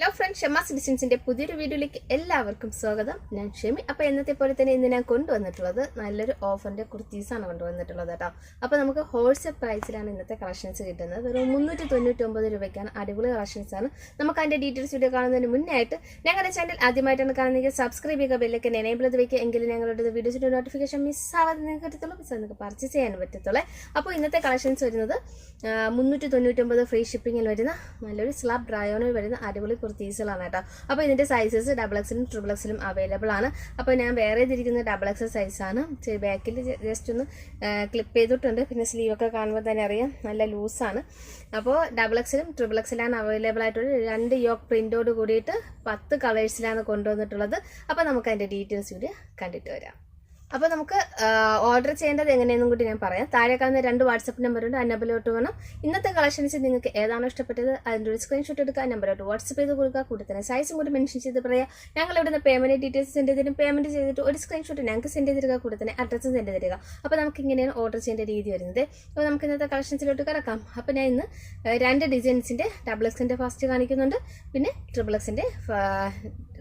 Hello friends, Shemas ഡിസൈൻസിന്റെ പുതിയൊരു വീഡിയോയിലേക്ക് എല്ലാവർക്കും സ്വാഗതം. ഞാൻ ഷെമി. അപ്പോൾ എന്നത്തെ പോലെ തന്നെ ഇന്ന് ഞാൻ കൊണ്ടുവന്നിട്ടുള്ളത് നല്ലൊരു ഓഫറിന്റെ കുർത്തീസാണ് കൊണ്ടുവന്നിട്ടുള്ളത് കേട്ടോ. അപ്പോൾ നമുക്ക് ഹോൾസെയിൽ പ്രൈസിലാണ് ഇന്നത്തെ കളക്ഷൻസ് കിട്ടുന്നത്. ഒരു 399 രൂപയ്ക്കാണ്. അടിപൊളി കളക്ഷൻസ് ആണ്. നമുക്ക് അതിന്റെ ഡീറ്റെയിൽസ് വീഡിയോ കാണുന്നതിന് മുന്നേ ആയിട്ട് ഞങ്ങളുടെ ചാനൽ ആദ്യമായിട്ടാണ് കാണുന്നതെങ്കിൽ സബ്സ്ക്രൈബ് ചെയ്യുക, ബെല്ലൈക്കൻ എനേബിൾ ചെയ്ത് വെക്കുക. എങ്കിലും ഞങ്ങളുടെ വീഡിയോസിന്റെ നോട്ടിഫിക്കേഷൻ മിസ്സാവാതെ നിങ്ങൾക്ക് കിട്ടത്തുള്ളൂ, നിങ്ങൾക്ക് പർച്ചേസ് ചെയ്യാൻ പറ്റത്തുള്ളൂ. അപ്പോൾ ഇന്നത്തെ കളക്ഷൻസ് വരുന്നത് 399 ഫ്രീ ഷിപ്പിങ്ങിൽ വരുന്ന നല്ലൊരു സ്ലാബ് ഡ്രയോണിൽ വരുന്ന അടിപൊളി കുർത്തീസുകളാണ് കേട്ടോ. അപ്പോൾ ഇതിന്റെ സൈസസ് XXL XXL അവൈലബിൾ ആണ്. അപ്പോൾ ഞാൻ വേറെ ഇതിരിക്കുന്ന XXL സൈസാണ്. ബാക്കിൽ ജസ്റ്റ് ഒന്ന് ക്ലിപ്പ് ചെയ്തിട്ടുണ്ട്. പിന്നെ സ്ലീവ് ഒക്കെ കാണുമ്പോൾ തന്നെ അറിയാം നല്ല ലൂസാണ്. അപ്പോൾ XXL XXL ആണ് അവൈലബിൾ ആയിട്ടുള്ള 2 യോക്ക് പ്രിന്റോട് കൂടിയിട്ട് 10 കളേഴ്സിലാണ് കൊണ്ടുവന്നിട്ടുള്ളത്. അപ്പോൾ നമുക്ക് അതിന്റെ ഡീറ്റെയിൽസ് കൂടി കണ്ടിട്ട് വരാം. അപ്പോൾ നമുക്ക് ഓർഡർ ചെയ്യേണ്ടത് എങ്ങനെയെന്നും കൂടി ഞാൻ പറയാം. താഴെ കാണുന്ന 2 വാട്സപ്പ് നമ്പറുണ്ട്. ആ നമ്പറിലോട്ട് വേണം. ഇന്നത്തെ കളക്ഷൻസ് നിങ്ങൾക്ക് ഏതാണോ ഇഷ്ടപ്പെട്ടത് അതിൻ്റെ ഒരു സ്ക്രീൻഷോട്ട് എടുക്കുക, നമ്പറിലോട്ട് വാട്സപ്പ് ചെയ്ത് കൊടുക്കുക. കൂടി തന്നെ സൈസും കൂടി മെൻഷൻ ചെയ്ത് പറയാം. ഞങ്ങൾ ഇവിടുന്ന് പേയ്മെന്റ് ഡീറ്റെയിൽസ് സെൻഡ് ചെയ്തിട്ടും പേയ്മെന്റ് ചെയ്തിട്ട് ഒരു സ്ക്രീൻഷോട്ട് ഞങ്ങൾക്ക് സെൻഡ് ചെയ്തിരിക്കുക. കൂടി തന്നെ അഡ്രസ്സും സെൻഡ് ചെയ്തിരിക്കുക. അപ്പോൾ നമുക്ക് ഇങ്ങനെയാണ് ഓർഡർ ചെയ്യേണ്ട രീതി വരുന്നത്. അപ്പോൾ നമുക്ക് ഇന്നത്തെ കളക്ഷൻസിലോട്ട് കിടക്കാം. അപ്പോൾ ഞാൻ ഇന്ന് 2 ഡിസൈൻസിന്റെ XXL ഫസ്റ്റ് കാണിക്കുന്നുണ്ട്, പിന്നെ XXL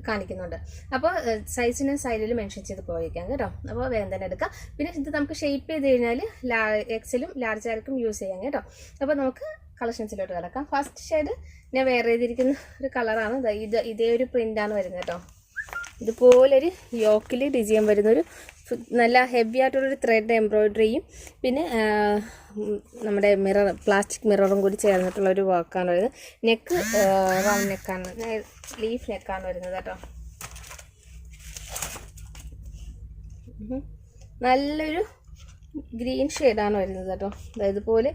കാണിക്കുന്നുണ്ട്. അപ്പോൾ സൈസിന് സൈഡിൽ മെൻഷൻ ചെയ്ത് പോയിരിക്കാം കേട്ടോ. അപ്പോൾ വേഗം തന്നെ എടുക്കാം. പിന്നെ ഇത് നമുക്ക് ഷേപ്പ് ചെയ്ത് കഴിഞ്ഞാൽ എക്സലും ലാർജ് ആർക്കും യൂസ് ചെയ്യാം കേട്ടോ. അപ്പോൾ നമുക്ക് കളക്ഷൻസിലോട്ട് കിടക്കാം. ഫസ്റ്റ് ഷെയ്ഡ് ഞാൻ വേറെ ചെയ്തിരിക്കുന്ന ഒരു കളറാണ്. ഇതേ ഒരു പ്രിൻ്റാണ് വരുന്നത് കേട്ടോ. ഇതുപോലൊരു യോക്കിൽ ഡിസൈൻ വരുന്നൊരു നല്ല ഹെവി ആയിട്ടുള്ളൊരു ത്രെഡ് എംബ്രോയിഡറിയും പിന്നെ നമ്മുടെ പ്ലാസ്റ്റിക് മിററും കൂടി ചേർന്നിട്ടുള്ള ഒരു വർക്കാണ് വരുന്നത്. നെക്ക് റൗണ്ട് നെക്കാണ്, ലീഫ് നെക്കാണ് വരുന്നത് കേട്ടോ. നല്ലൊരു ഗ്രീൻ ഷെയ്ഡാണ് വരുന്നത് കേട്ടോ. ഇതുപോലെ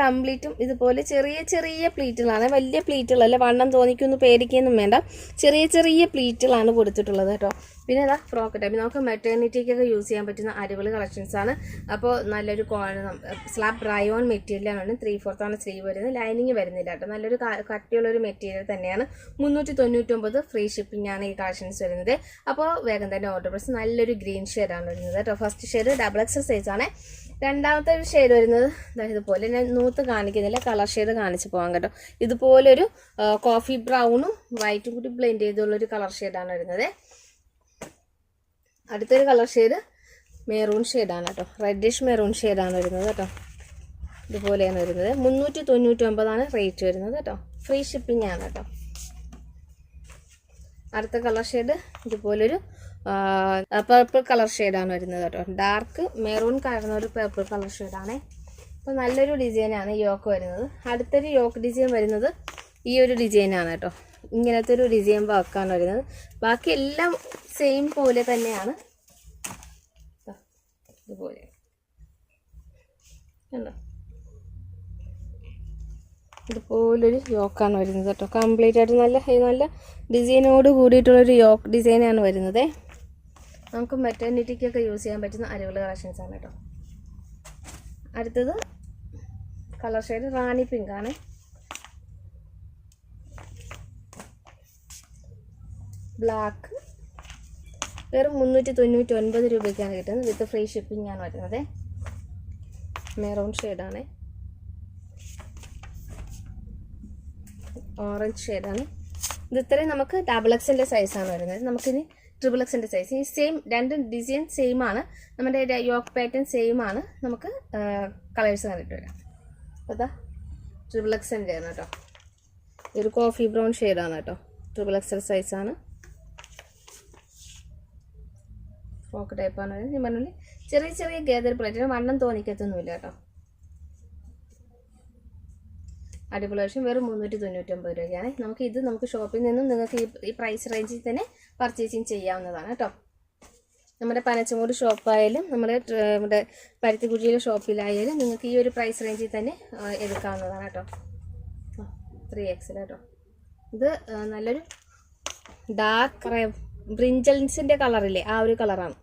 കംപ്ലീറ്റും ഇതുപോലെ ചെറിയ ചെറിയ പ്ലീറ്റുകളാണ്, വലിയ പ്ലീറ്റുകളല്ല. വണ്ണം തോന്നിക്കൊന്ന് പേടിക്കൊന്നും വേണ്ട. ചെറിയ ചെറിയ പ്ലീറ്റുകളാണ് കൊടുത്തിട്ടുള്ളത് കേട്ടോ. പിന്നെ അതാ ഫ്രോക്ക് ടൈപ്പ് നമുക്ക് മെറ്റേണിറ്റിക്കൊക്കെ യൂസ് ചെയ്യാൻ പറ്റുന്ന അടിപൊളി കളക്ഷൻസ് ആണ്. അപ്പോൾ നല്ലൊരു സ്ലാബ് റയോൺ മെറ്റീരിയലാണ്. 3/4 ആണ് സ്ലീവ് വരുന്നത്. ലൈനിങ് വരുന്നില്ല കേട്ടോ. നല്ലൊരു കട്ടിയുള്ളൊരു മെറ്റീരിയൽ തന്നെയാണ്. 399 ഫ്രീ ഷിപ്പിംഗ് ആണ് ഈ കളക്ഷൻസ് വരുന്നത്. അപ്പോൾ വേഗം തന്നെ ഓർഡർ പ്രൈസ്. നല്ലൊരു ഗ്രീൻ ഷെയ്ഡാണ് വരുന്നത് കേട്ടോ. ഫസ്റ്റ് ഷെയ്ഡ് XXL സൈസ് ആണ്. രണ്ടാമത്തെ ഒരു ഷെയ്ഡ് വരുന്നത് ഇതുപോലെ ഞാൻ നൂത്ത് കാണിക്കുന്നില്ല, കളർ ഷെയ്ഡ് കാണിച്ച് പോകാം കേട്ടോ. ഇതുപോലൊരു കോഫി ബ്രൗണും വൈറ്റും കൂടി ബ്ലെൻഡ് ചെയ്തുള്ളൊരു കളർ ഷെയ്ഡാണ് വരുന്നത്. അടുത്തൊരു കളർ ഷെയ്ഡ് മെറൂൺ ഷെയ്ഡാണ് കേട്ടോ. റെഡിഷ് മെറൂൺ ഷെയ്ഡാണ് വരുന്നത് കേട്ടോ. ഇതുപോലെയാണ് വരുന്നത്. 399 റേറ്റ് വരുന്നത് കേട്ടോ. ഫ്രീ ഷിപ്പിംഗ് ആണ് കേട്ടോ. അടുത്ത കളർ ഷെയ്ഡ് ഇതുപോലൊരു പർപ്പിൾ കളർ ഷെയ്ഡാണ് വരുന്നത് കേട്ടോ. ഡാർക്ക് മെറൂൺ കലർന്ന ഒരു പർപ്പിൾ കളർ ഷെയ്ഡാണ്. അപ്പോൾ നല്ലൊരു ഡിസൈനാണ് യോക്ക് വരുന്നത്. അടുത്തൊരു യോക്ക് ഡിസൈൻ വരുന്നത് ഈ ഒരു ഡിസൈനാണ് കേട്ടോ. ഇങ്ങനത്തെ ഒരു ഡിസൈൻ വർക്കാണ് വരുന്നത്. ബാക്കി എല്ലാം സെയിം പോലെ തന്നെയാണ്. ഇതുപോലെ കണ്ടോ, ഇതുപോലൊരു യോക്കാണ് വരുന്നത് കേട്ടോ. കംപ്ലീറ്റ് ആയിട്ട് നല്ല ഡിസൈനോട് കൂടിയിട്ടുള്ളൊരു യോക്ക് ഡിസൈനാണ് വരുന്നത്. നമുക്ക് മെറ്റേണിറ്റിക്കൊക്കെ യൂസ് ചെയ്യാൻ പറ്റുന്ന അടിപൊളി കളക്ഷൻസ് ആണ് കേട്ടോ. അടുത്തത് കളർ ഷെയ്ഡ് റാണി പിങ്ക് ആണ്. ബ്ലാക്ക് വെറും 399 രൂപയ്ക്കാണ് കിട്ടുന്നത്. വിത്ത് ഫ്രീ ഷിപ്പിംഗ് ആണ് വരുന്നത്. മെറൂൺ ഷെയ്ഡാണ്. ഓറഞ്ച് ഷെയ്ഡാണ്. ഇത് ഇത്രയും നമുക്ക് XXL സൈസാണ് വരുന്നത്. നമുക്കിനി XXL സൈസ് ഈ സെയിം 2 ഡിസൈൻ സെയിം ആണ്. നമ്മുടെ യോക്ക് പാറ്റേൺ സെയിം ആണ്. നമുക്ക് കളേഴ്സ് കണ്ടിട്ട് വരാം. അതാ XXL ആണ് കേട്ടോ. ഒരു കോഫി ബ്രൗൺ ഷെയ്ഡാണ് കേട്ടോ. XXL സൈസാണ്. ഫ്രോക്ക് ടൈപ്പാണ് വരുന്നത്. ഞാൻ പറഞ്ഞില്ലേ ചെറിയ ചെറിയ ഗേദർ പ്ലേറ്റിന് വണ്ണം തോന്നിക്കത്തൊന്നുമില്ല കേട്ടോ. അടിപൊളി വേഷം. വെറും 399 രൂപയാണ്. നമുക്ക് ഷോപ്പിൽ നിന്നും നിങ്ങൾക്ക് ഈ പ്രൈസ് റേഞ്ചിൽ തന്നെ പർച്ചേസിങ് ചെയ്യാവുന്നതാണ് കേട്ടോ. നമ്മുടെ പനച്ചമൂട് ഷോപ്പായാലും നമ്മുടെ പരുത്തിക്കുഴിയിലെ ഷോപ്പിലായാലും നിങ്ങൾക്ക് ഈ ഒരു പ്രൈസ് റേഞ്ചിൽ തന്നെ എടുക്കാവുന്നതാണ് കേട്ടോ. 3XL കേട്ടോ. ഇത് നല്ലൊരു ഡാർക്ക് ബ്രിഞ്ചൽസിൻ്റെ കളറില്ലേ, ആ ഒരു കളറാണ്.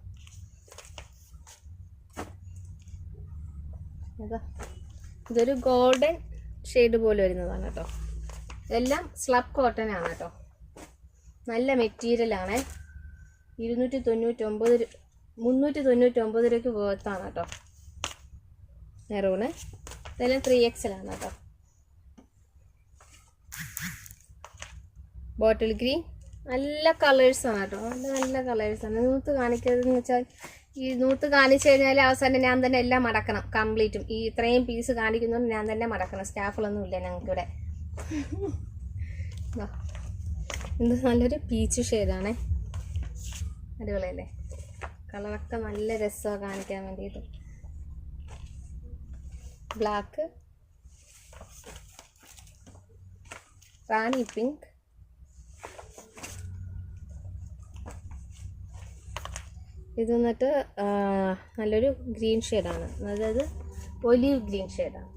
ഇതൊരു ഗോൾഡൻ ഷെയ്ഡ് പോലെ വരുന്നതാണ് കേട്ടോ. എല്ലാം സ്ലബ് കോട്ടൺ ആണ് കേട്ടോ. നല്ല മെറ്റീരിയലാണ്. 399 രൂപയ്ക്ക് വേർത്താണ് കേട്ടോ. മെറൂണ് ഇതെല്ലാം 3XL ആണ് കേട്ടോ. Bottle green. നല്ല കളേഴ്സാണ് കേട്ടോ, നല്ല കളേഴ്സാണ്. നൂത്ത് കാണിക്കുന്നതെന്ന് വെച്ചാൽ ഈ നൂത്ത് കാണിച്ചു കഴിഞ്ഞാൽ അവസാനം ഞാൻ തന്നെ എല്ലാം മടക്കണം കംപ്ലീറ്റും. ഈ ഇത്രയും പീസ് കാണിക്കുന്നതുകൊണ്ട് ഞാൻ തന്നെ മടക്കണം, സ്റ്റാഫുകളൊന്നും ഇല്ല ഞങ്ങൾക്കിവിടെ. ഇത് നല്ലൊരു പീച്ച് ഷെയ്ഡാണേ, അടിപൊളിയല്ലേ, കളറൊക്കെ നല്ല രസമാണ് കാണിക്കാൻ വേണ്ടിയിട്ട്. ബ്ലാക്ക്, റാണി പിങ്ക്, ഇത് വന്നിട്ട് നല്ലൊരു ഗ്രീൻ ഷെയ്ഡാണ്, അതായത് ഒലീവ് ഗ്രീൻ ഷെയ്ഡാണ്.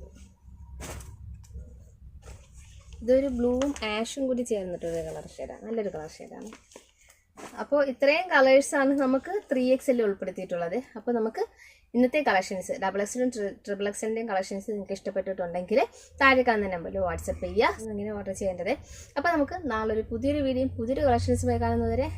ഇതൊരു ബ്ലൂവും ആഷും കൂടി ചേർന്നിട്ടൊരു കളർ ഷെയ്ഡാണ്, നല്ലൊരു കളർ ഷെയ്ഡാണ്. അപ്പോൾ ഇത്രയും കളേഴ്സാണ് നമുക്ക് 3XL ഉൾപ്പെടുത്തിയിട്ടുള്ളത്. അപ്പോൾ നമുക്ക് ഇന്നത്തെ കളക്ഷൻസ് XXലും XXXൻ്റെയും കളക്ഷൻസ് നിങ്ങൾക്ക് ഇഷ്ടപ്പെട്ടിട്ടുണ്ടെങ്കിൽ താഴെ കാണുന്ന നമ്പറിൽ വാട്സപ്പ് ചെയ്യുക, ഇങ്ങനെ ഓർഡർ ചെയ്യേണ്ടത്. അപ്പോൾ നമുക്ക് നാളെ ഒരു പുതിയൊരു വീഡിയോയും പുതിയൊരു കളക്ഷൻസുമായി കാണുന്നതുവരെ